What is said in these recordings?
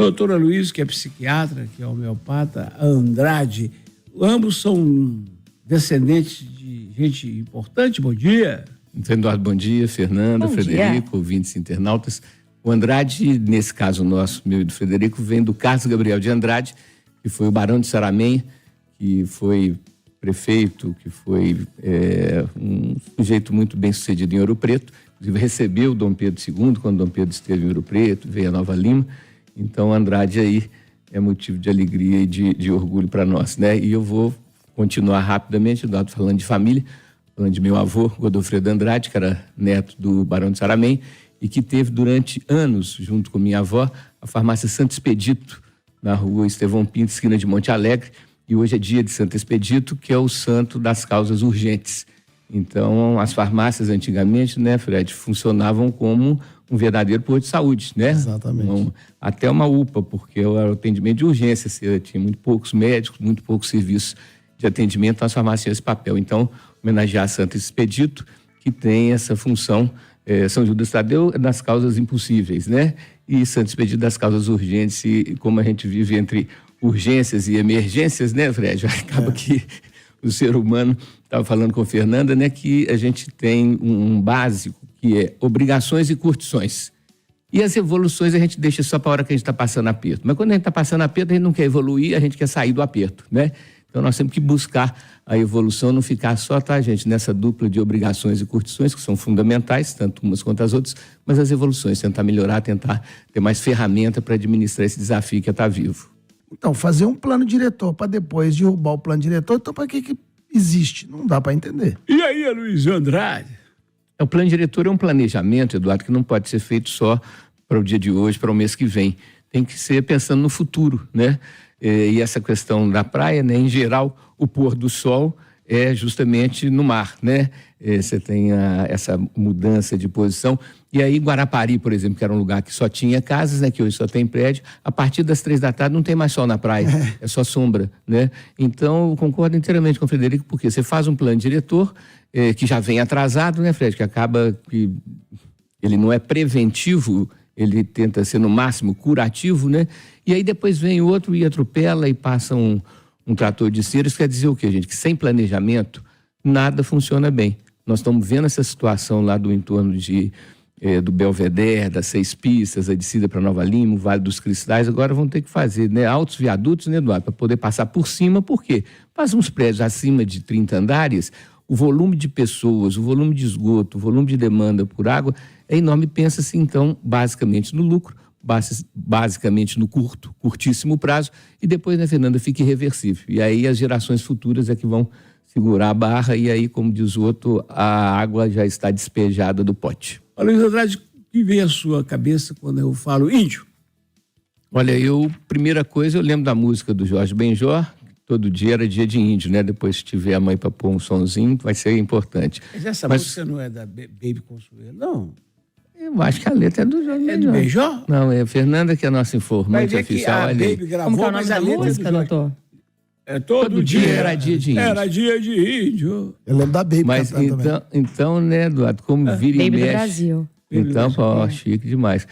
doutor Aloysio, que é psiquiatra, que é homeopata, Andrade, ambos são descendentes de gente importante. Bom dia. Eduardo, bom dia. Fernanda, Frederico, ouvintes internautas. O Andrade, nesse caso nosso, meu e do Frederico, vem do Carlos Gabriel de Andrade, que foi o Barão de Saramém, que foi prefeito, que foi um sujeito muito bem sucedido em Ouro Preto. Inclusive recebeu o Dom Pedro II, quando Dom Pedro esteve em Ouro Preto, veio a Nova Lima. Então, Andrade aí é motivo de alegria e de orgulho para nós, né? E eu vou continuar rapidamente, Eduardo, falando de família, falando de meu avô, Godofredo Andrade, que era neto do Barão de Saramém, e que teve durante anos, junto com minha avó, a farmácia Santo Expedito, na rua Estevão Pinto, esquina de Monte Alegre, e hoje é dia de Santo Expedito, que é o santo das causas urgentes. Então, as farmácias antigamente, né, Fred, funcionavam como um verdadeiro posto de saúde, né? Exatamente. Até uma UPA, porque era o atendimento de urgência, você tinha muito poucos médicos, muito poucos serviços de atendimento, as farmácias tinham esse papel. Então, homenagear Santo Expedito, que tem essa função, São Judas Tadeu das causas impossíveis, né? E Santo Expedito das causas urgentes, e como a gente vive entre urgências e emergências, né, Fred? Acaba que o ser humano, estava falando com a Fernanda, né, que a gente tem um básico que é obrigações e curtições. E as evoluções a gente deixa só para a hora que a gente está passando aperto. Mas quando a gente está passando aperto, a gente não quer evoluir, a gente quer sair do aperto, né? Então nós temos que buscar a evolução, não ficar só, tá, gente, nessa dupla de obrigações e curtições, que são fundamentais, tanto umas quanto as outras, mas as evoluções, tentar melhorar, tentar ter mais ferramenta para administrar esse desafio que é estar vivo. Então, fazer um plano diretor para depois derrubar o plano diretor, então para que existe? Não dá para entender. E aí, Aloysio Andrade? O plano diretor é um planejamento, Eduardo, que não pode ser feito só para o dia de hoje, para o mês que vem. Tem que ser pensando no futuro, né? E essa questão da praia, né? Em geral, o pôr do sol é justamente no mar, né? Você tem essa mudança de posição. E aí, Guarapari, por exemplo, que era um lugar que só tinha casas, né? Que hoje só tem prédio. A partir das 3 da tarde não tem mais sol na praia, é só sombra, né? Então, eu concordo inteiramente com o Frederico, porque você faz um plano diretor que já vem atrasado, né, Fred? Que acaba que ele não é preventivo, ele tenta ser no máximo curativo, né? E aí depois vem outro e atropela e passa um trator de cera. Isso quer dizer o quê, gente? Que sem planejamento nada funciona bem. Nós estamos vendo essa situação lá do entorno do Belvedere, das 6 pistas, a descida para Nova Lima, o Vale dos Cristais. Agora vão ter que fazer, né, altos viadutos, né, Eduardo, para poder passar por cima. Por quê? Faz uns prédios acima de 30 andares, o volume de pessoas, o volume de esgoto, o volume de demanda por água é enorme. Pensa-se, então, basicamente no lucro, basicamente no curtíssimo prazo, e depois, né, Fernanda, fica irreversível. E aí as gerações futuras é que vão segurar a barra, e aí, como diz o outro, a água já está despejada do pote. Aloysio Andrade, o que vem à sua cabeça quando eu falo índio? Olha, primeira coisa, eu lembro da música do Jorge Benjor, todo dia era dia de índio, né? Depois, se tiver a mãe para pôr um sonzinho, vai ser importante. Mas essa música não é da Baby Consuelo, não? Eu acho que a letra é do Jorge Benjor. É do Benjor? Não, é a Fernanda, que é a nossa informante oficial. A Baby gravou, como que é o nome da música, doutor? Todo dia era dia de índio. Era dia de índio. Eu lembro da Baby. Mas então, né, Eduardo, como vira e Baby mexe... do Brasil. Então, chique demais.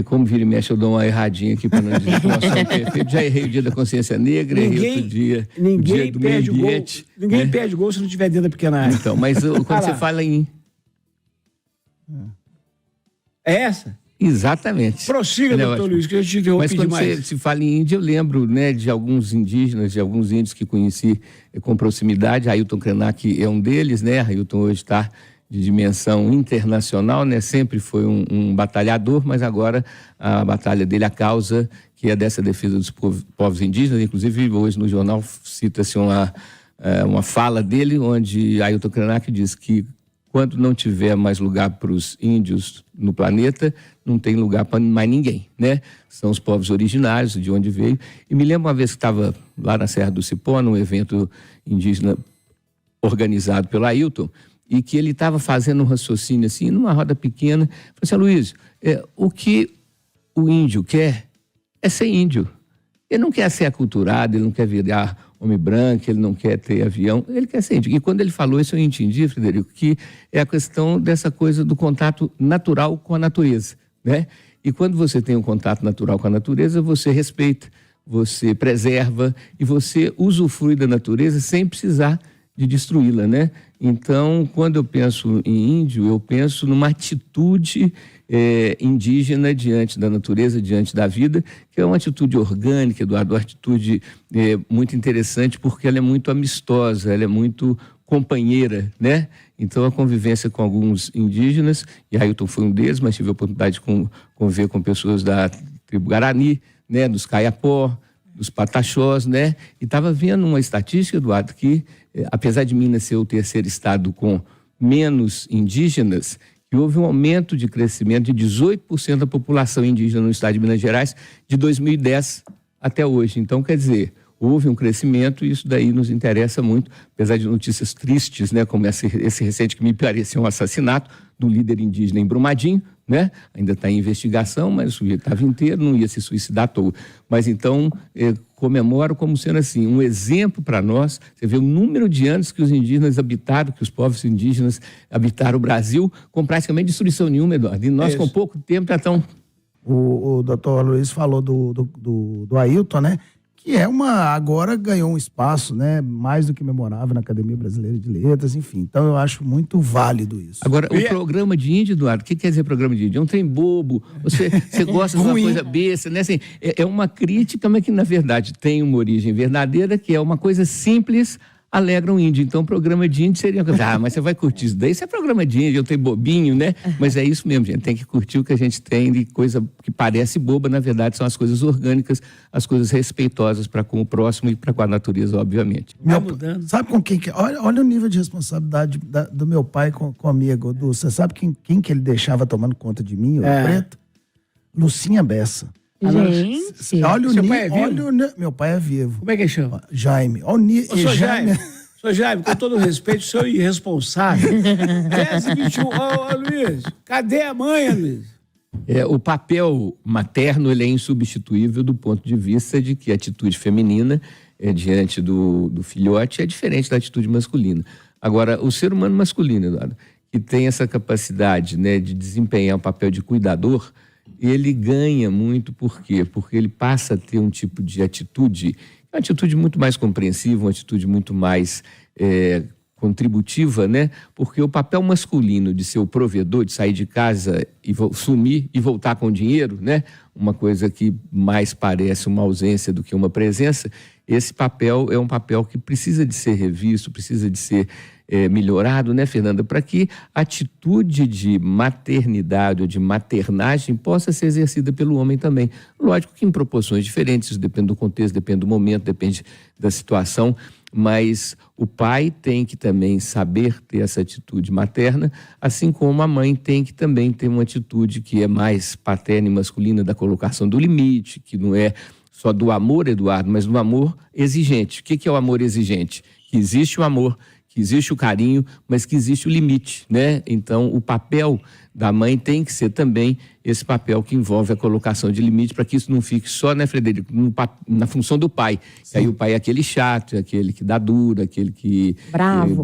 Como vira e mexe, eu dou uma erradinha aqui para não dizer que nós somos perfeitos. Já errei o dia da consciência negra, errei outro dia, o dia do meio ambiente. Ninguém perde gol se não tiver dentro da pequena área. Então, mas quando você fala em... É essa? Exatamente. Prossiga, doutor Luiz, que eu te interrompi demais. Mas quando se fala em índio, eu lembro, né, de alguns indígenas, de alguns índios que conheci com proximidade. Ailton Krenak é um deles, né? Ailton hoje está de dimensão internacional, né? Sempre foi um batalhador, mas agora a batalha dele, a causa que é dessa defesa dos povos indígenas. Inclusive, hoje no jornal cita-se uma fala dele, onde Ailton Krenak diz que quando não tiver mais lugar para os índios no planeta, não tem lugar para mais ninguém, né? São os povos originários, de onde veio. E me lembro uma vez que estava lá na Serra do Cipó, num evento indígena organizado pelo Ailton, e que ele estava fazendo um raciocínio assim, numa roda pequena. Falei assim: Aloysio, o que o índio quer é ser índio. Ele não quer ser aculturado, ele não quer virar homem branco, ele não quer ter avião, ele quer ser índio. E quando ele falou isso, eu entendi, Frederico, que é a questão dessa coisa do contato natural com a natureza, né? E quando você tem um contato natural com a natureza, você respeita, você preserva e você usufrui da natureza sem precisar de destruí-la, né? Então, quando eu penso em índio, eu penso numa atitude indígena diante da natureza, diante da vida, que é uma atitude orgânica, Eduardo, uma atitude muito interessante, porque ela é muito amistosa, ela é muito companheira, né? Então, a convivência com alguns indígenas, e Ailton foi um deles, mas tive a oportunidade de conviver com pessoas da tribo Guarani, né? Dos Caiapó, dos Pataxós, né? E estava vendo uma estatística, Eduardo, que apesar de Minas ser o terceiro estado com menos indígenas, que houve um aumento de crescimento de 18% da população indígena no estado de Minas Gerais de 2010 até hoje. Então, quer dizer, houve um crescimento e isso daí nos interessa muito, apesar de notícias tristes, né, como esse recente que me pareceu um assassinato do líder indígena em Brumadinho, né? Ainda está em investigação, mas o sujeito estava inteiro, não ia se suicidar à toa. Mas então, comemoro como sendo assim, um exemplo para nós. Você vê o número de anos que os indígenas habitaram, que os povos indígenas habitaram o Brasil, com praticamente destruição nenhuma, Eduardo. E nós, com pouco tempo, já estamos... O doutor Luiz falou do Ailton, né? Que agora ganhou um espaço, né, mais do que memorável na Academia Brasileira de Letras, enfim. Então, eu acho muito válido isso. Agora, o programa de índio, Eduardo, o que quer dizer programa de índio? É um trem bobo, você gosta de uma coisa besta, né? Assim, é uma crítica, mas que, na verdade, tem uma origem verdadeira, que é uma coisa simples, alegra um índio. Então, o programa de índio seria... mas você vai curtir isso daí? Isso é programa de índio, eu tenho bobinho, né? Mas é isso mesmo, gente. Tem que curtir o que a gente tem de coisa que parece boba, na verdade, são as coisas orgânicas, as coisas respeitosas para com o próximo e para com a natureza, obviamente. Sabe com quem que... Olha o nível de responsabilidade do meu pai comigo. Você sabe quem que ele deixava tomando conta de mim, o preto? Lucinha Bessa. Gente, olha o pai é vivo? Meu pai é vivo. Como é que chama? Jaime. Sr. Jaime, com todo respeito, o senhor é irresponsável. 10h21. Luiz, cadê a mãe, Luiz? O papel materno ele é insubstituível do ponto de vista de que a atitude feminina diante do filhote é diferente da atitude masculina. Agora, o ser humano masculino, Eduardo, que tem essa capacidade, né, de desempenhar o papel de cuidador, ele ganha muito, por quê? Porque ele passa a ter um tipo de atitude, uma atitude muito mais compreensiva, uma atitude muito mais contributiva, né? Porque o papel masculino de ser o provedor, de sair de casa e sumir e voltar com dinheiro, né? Uma coisa que mais parece uma ausência do que uma presença, esse papel é um papel que precisa de ser revisto, precisa de ser melhorado, né, Fernanda? Para que a atitude de maternidade ou de maternagem possa ser exercida pelo homem também. Lógico que em proporções diferentes, isso depende do contexto, depende do momento, depende da situação, mas o pai tem que também saber ter essa atitude materna, assim como a mãe tem que também ter uma atitude que é mais paterna e masculina, da colocação do limite, que não é só do amor, Eduardo, mas do amor exigente. O que é o amor exigente? Que existe o amor, que existe o carinho, mas que existe o limite, né? Então, o papel da mãe tem que ser também esse papel que envolve a colocação de limite, para que isso não fique só, né, Frederico, na função do pai. Aí o pai é aquele chato, é aquele que dá dura, aquele que...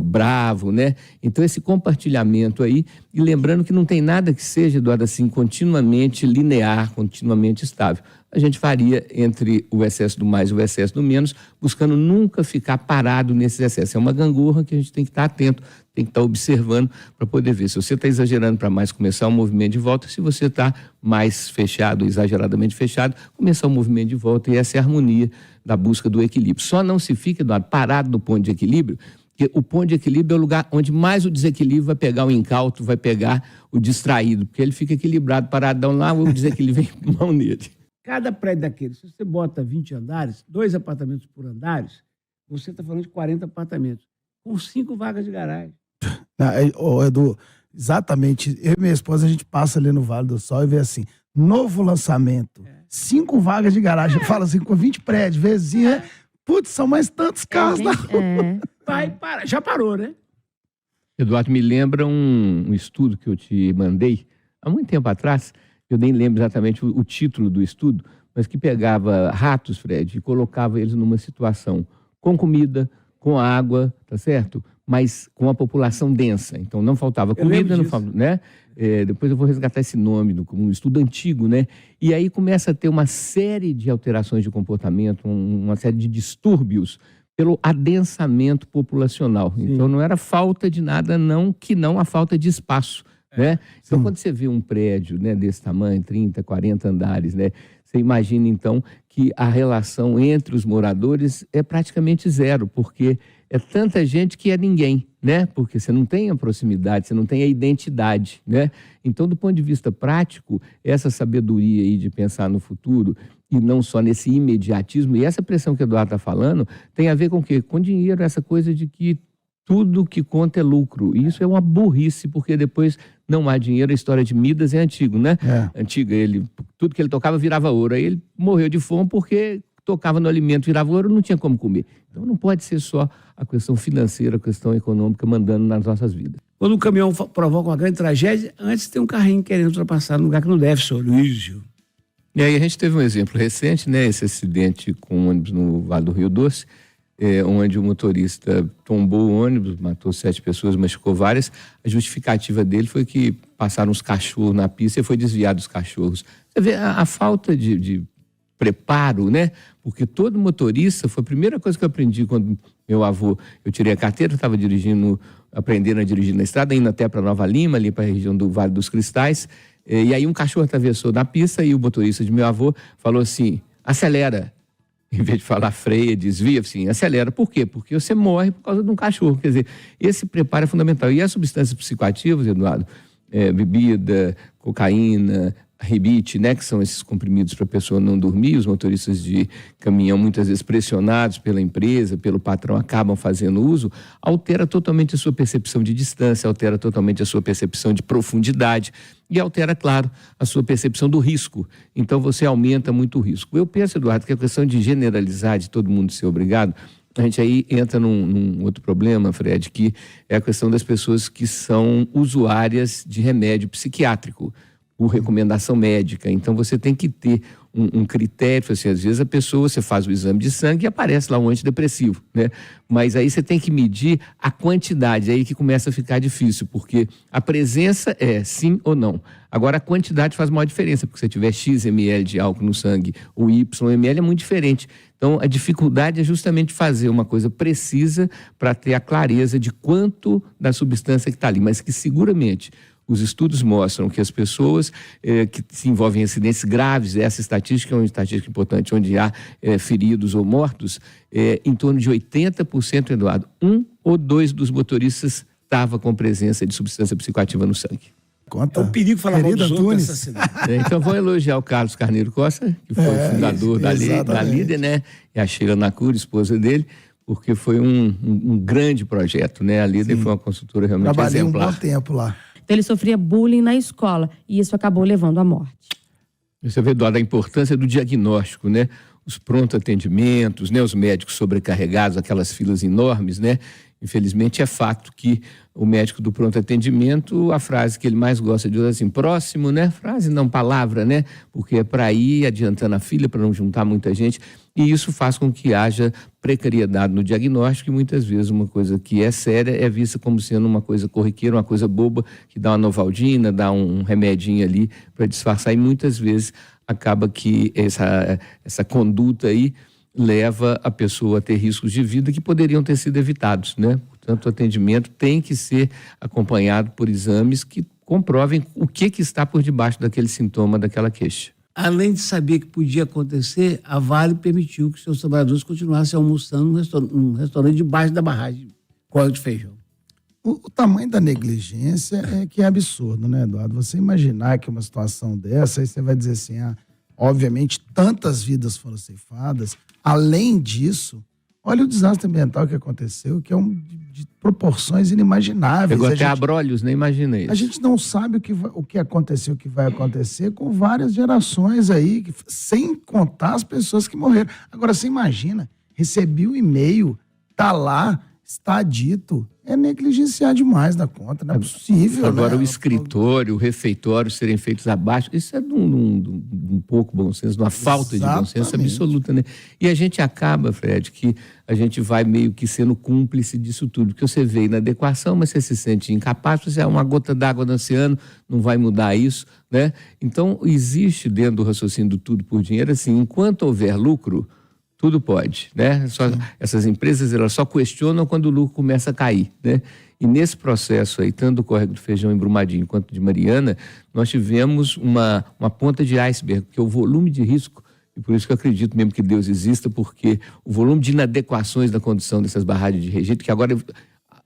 bravo, né? Então, esse compartilhamento aí, e lembrando que não tem nada que seja, Eduardo, assim, continuamente linear, continuamente estável. A gente varia entre o excesso do mais e o excesso do menos, buscando nunca ficar parado nesses excessos. É uma gangorra que a gente tem que estar atento, tem que estar observando para poder ver. Se você está exagerando para mais começar um movimento de volta, se você está mais fechado, exageradamente fechado, começar um movimento de volta, e essa é a harmonia da busca do equilíbrio. Só não se fica, Eduardo, parado no ponto de equilíbrio, porque o ponto de equilíbrio é o lugar onde mais o desequilíbrio vai pegar o incauto, vai pegar o distraído, porque ele fica equilibrado, paradão lá, o desequilíbrio vem mão nele. Cada prédio daquele, se você bota 20 andares, 2 apartamentos por andares, você está falando de 40 apartamentos, com 5 vagas de garagem. Edu, exatamente. Eu e minha esposa, a gente passa ali no Vale do Sol e vê assim, novo lançamento, 5 vagas de garagem. Fala assim, com 20 prédios, vizinha, putz, são mais tantos carros na rua. Já parou, né? Eduardo, me lembra um estudo que eu te mandei há muito tempo atrás. Eu nem lembro exatamente o título do estudo, mas que pegava ratos, Fred, e colocava eles numa situação com comida, com água, tá certo? Mas com a população densa. Então não faltava comida, não faltava, né? Depois eu vou resgatar esse nome, um estudo antigo, né? E aí começa a ter uma série de alterações de comportamento, uma série de distúrbios pelo adensamento populacional. Sim. Então não era falta de nada, não a falta de espaço, né? Então quando você vê um prédio, né, desse tamanho, 30, 40 andares, né? Você imagina então que a relação entre os moradores é praticamente zero, porque é tanta gente que é ninguém, né? Porque você não tem a proximidade, você não tem a identidade, né? Então, do ponto de vista prático, essa sabedoria aí de pensar no futuro e não só nesse imediatismo, e essa pressão que o Eduardo está falando, tem a ver com o quê? Com dinheiro, essa coisa de que tudo que conta é lucro. E isso é uma burrice, porque depois não há dinheiro. A história de Midas é antigo, né? Antiga, tudo que ele tocava virava ouro. Aí ele morreu de fome porque tocava no alimento, virava ouro, não tinha como comer. Então não pode ser só a questão financeira, a questão econômica mandando nas nossas vidas. Quando o caminhão provoca uma grande tragédia, antes tem um carrinho querendo ultrapassar no lugar que não deve, senhor Luísio. E aí a gente teve um exemplo recente, né? Esse acidente com um ônibus no Vale do Rio Doce, onde o motorista tombou o ônibus, matou 7 pessoas, machucou várias. A justificativa dele foi que passaram os cachorros na pista e foi desviado os cachorros. Você vê a falta de preparo, né? Porque todo motorista, foi a primeira coisa que eu aprendi quando meu avô, eu tirei a carteira, estava aprendendo a dirigir na estrada, indo até para Nova Lima, ali para a região do Vale dos Cristais, e aí um cachorro atravessou na pista e o motorista de meu avô falou assim, acelera. Em vez de falar freia, desvia, assim, acelera. Por quê? Porque você morre por causa de um cachorro. Quer dizer, esse preparo é fundamental. E as substâncias psicoativas, Eduardo, bebida, cocaína, rebite, né, que são esses comprimidos para a pessoa não dormir, os motoristas de caminhão, muitas vezes pressionados pela empresa, pelo patrão, acabam fazendo uso, altera totalmente a sua percepção de distância, altera totalmente a sua percepção de profundidade e altera, claro, a sua percepção do risco. Então você aumenta muito o risco. Eu penso, Eduardo, que a questão de generalizar, de todo mundo ser obrigado, a gente aí entra num outro problema, Fred, que é a questão das pessoas que são usuárias de remédio psiquiátrico, por recomendação médica. Então você tem que ter um critério, assim, às vezes a pessoa, você faz o exame de sangue e aparece lá um antidepressivo, né? Mas aí você tem que medir a quantidade, aí que começa a ficar difícil, porque a presença é sim ou não. Agora a quantidade faz maior diferença, porque se você tiver X ml de álcool no sangue ou Y ml é muito diferente. Então a dificuldade é justamente fazer uma coisa precisa para ter a clareza de quanto da substância que está ali, mas que seguramente os estudos mostram que as pessoas que se envolvem em acidentes graves, essa estatística é uma estatística importante, onde há feridos ou mortos, em torno de 80%, Eduardo, 1 ou 2 dos motoristas estava com presença de substância psicoativa no sangue. Conta. É um perigo falar mal dos outros nessa cidade. Então vou elogiar o Carlos Carneiro Costa, que foi o fundador da Líder, né? E a Sheila Nacur, esposa dele, porque foi um grande projeto, né? A Líder foi uma consultora realmente Trabalhei exemplar. Um bom tempo lá. Então ele sofria bullying na escola e isso acabou levando à morte. Você vê, Eduardo, a importância do diagnóstico, né? Os pronto-atendimentos, né? Os médicos sobrecarregados, aquelas filas enormes, né? Infelizmente é fato que o médico do pronto-atendimento, a frase que ele mais gosta de usar assim, próximo, né? Frase não palavra, né? Porque é para ir adiantando a fila, para não juntar muita gente. E isso faz com que haja precariedade no diagnóstico e muitas vezes uma coisa que é séria é vista como sendo uma coisa corriqueira, uma coisa boba, que dá uma Novaldina, dá um remedinho ali para disfarçar e muitas vezes acaba que essa conduta aí leva a pessoa a ter riscos de vida que poderiam ter sido evitados, né? Portanto, o atendimento tem que ser acompanhado por exames que comprovem o que está por debaixo daquele sintoma, daquela queixa. Além de saber que podia acontecer, a Vale permitiu que seus trabalhadores continuassem almoçando num restaurante debaixo da barragem, Córrego de Feijão. O tamanho da negligência é que é absurdo, né, Eduardo? Você imaginar que uma situação dessa, aí você vai dizer assim, obviamente tantas vidas foram ceifadas. Além disso, olha o desastre ambiental que aconteceu, que é de proporções inimagináveis. Pegou até abrolhos, nem imaginei isso. A gente não sabe o que aconteceu, o que vai acontecer com várias gerações aí, sem contar as pessoas que morreram. Agora, você imagina, recebi um e-mail, tá lá, está dito, é negligenciar demais da conta, não é possível. Agora, né? o escritório, o refeitório serem feitos abaixo, isso é de um pouco bom senso, de uma falta de bom senso absoluta, né? E a gente acaba, Fred, que a gente vai meio que sendo cúmplice disso tudo, porque você vê inadequação, mas você se sente incapaz, você é uma gota d'água no oceano, não vai mudar isso, né? Então, existe dentro do raciocínio do tudo por dinheiro, assim, enquanto houver lucro, tudo pode, né? Essas empresas, elas só questionam quando o lucro começa a cair, né? E nesse processo aí, tanto do Córrego do Feijão em Brumadinho quanto de Mariana, nós tivemos uma ponta de iceberg, porque o volume de risco, e por isso que eu acredito mesmo que Deus exista, porque o volume de inadequações da condição dessas barragens de rejeito, que agora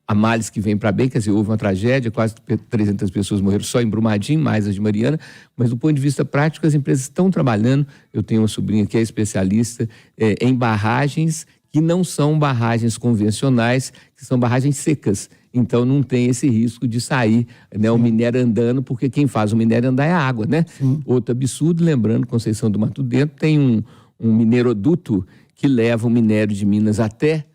a males que vem para bem, quer dizer, houve uma tragédia, quase 300 pessoas morreram só em Brumadinho, mais as de Mariana, mas do ponto de vista prático, as empresas estão trabalhando. Eu tenho uma sobrinha que é especialista em barragens que não são barragens convencionais, que são barragens secas. Então não tem esse risco de sair, né, o minério andando, porque quem faz o minério andar é a água, né? Outro absurdo, lembrando, Conceição do Mato Dentro tem um mineroduto que leva o minério de Minas até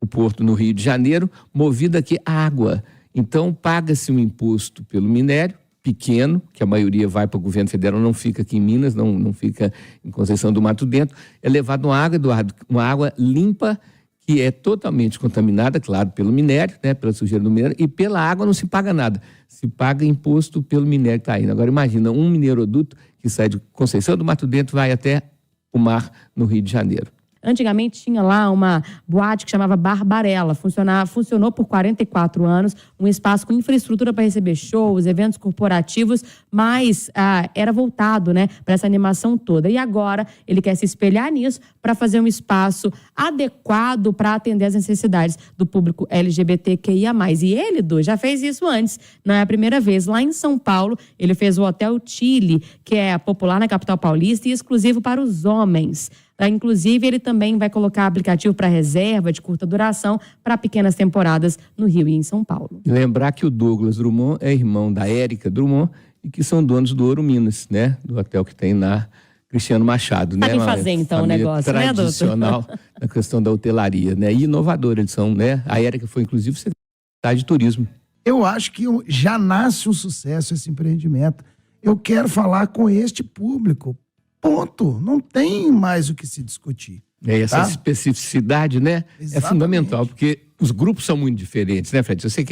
o porto no Rio de Janeiro, movido aqui a água. Então, paga-se um imposto pelo minério, pequeno, que a maioria vai para o governo federal, não fica aqui em Minas, não fica em Conceição do Mato Dentro, é levado uma água, Eduardo, uma água limpa, que é totalmente contaminada, claro, pelo minério, né, pela sujeira do minério, e pela água não se paga nada, se paga imposto pelo minério que está indo. Agora, imagina, um mineroduto que sai de Conceição do Mato Dentro vai até o mar no Rio de Janeiro. Antigamente tinha lá uma boate que chamava Barbarella, funcionou por 44 anos, um espaço com infraestrutura para receber shows, eventos corporativos, mas era voltado, né, para essa animação toda. E agora ele quer se espelhar nisso para fazer um espaço adequado para atender as necessidades do público LGBTQIA+. E ele, Du, já fez isso antes, não é a primeira vez. Lá em São Paulo, ele fez o Hotel Chile, que é popular na capital paulista e exclusivo para os homens. Inclusive, ele também vai colocar aplicativo para reserva de curta duração para pequenas temporadas no Rio e em São Paulo. Lembrar que o Douglas Drummond é irmão da Érica Drummond e que são donos do Ouro Minas, né? Do hotel que tem na Cristiano Machado, né? Sabe fazer, então, o negócio, né, doutor? Tradicional na questão da hotelaria, né? E inovador, eles são, né? A Érica foi, inclusive, secretária de turismo. Eu acho que já nasce um sucesso esse empreendimento. Eu quero falar com este público. Ponto. Não tem mais o que se discutir. Essa especificidade, né? Exatamente. É fundamental, porque os grupos são muito diferentes, né, Fred? Se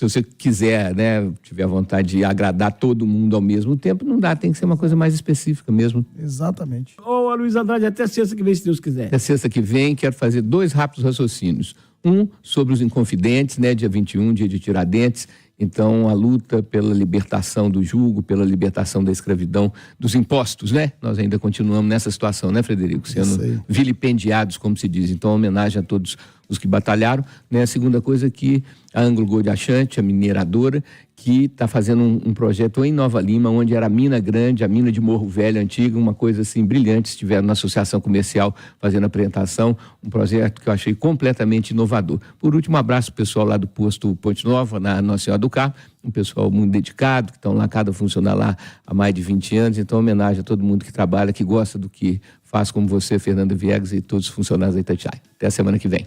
você quiser, né, tiver vontade de agradar todo mundo ao mesmo tempo, não dá, tem que ser uma coisa mais específica mesmo. Exatamente. Ô, Luiz Andrade, até sexta que vem, se Deus quiser. Até sexta que vem, quero fazer 2 rápidos raciocínios. Um sobre os Inconfidentes, né, dia 21, dia de Tiradentes. Então, a luta pela libertação do jugo, pela libertação da escravidão, dos impostos, né? Nós ainda continuamos nessa situação, né, Frederico? Sendo vilipendiados, como se diz. Então, homenagem a todos os que batalharam, né? A segunda coisa é que a Anglo Gold Ashanti, a mineradora, que está fazendo um projeto em Nova Lima, onde era a mina grande, a mina de Morro Velho, antiga, uma coisa assim brilhante. Estiveram na associação comercial fazendo a apresentação, um projeto que eu achei completamente inovador. Por último, um abraço pro pessoal lá do posto Ponte Nova, na Nossa Senhora do Carmo, um pessoal muito dedicado, que estão lá, cada funcionário lá há mais de 20 anos. Então, homenagem a todo mundo que trabalha, que gosta do que faz, como você, Fernando Viegas, e todos os funcionários da Itatiaia. Até a semana que vem.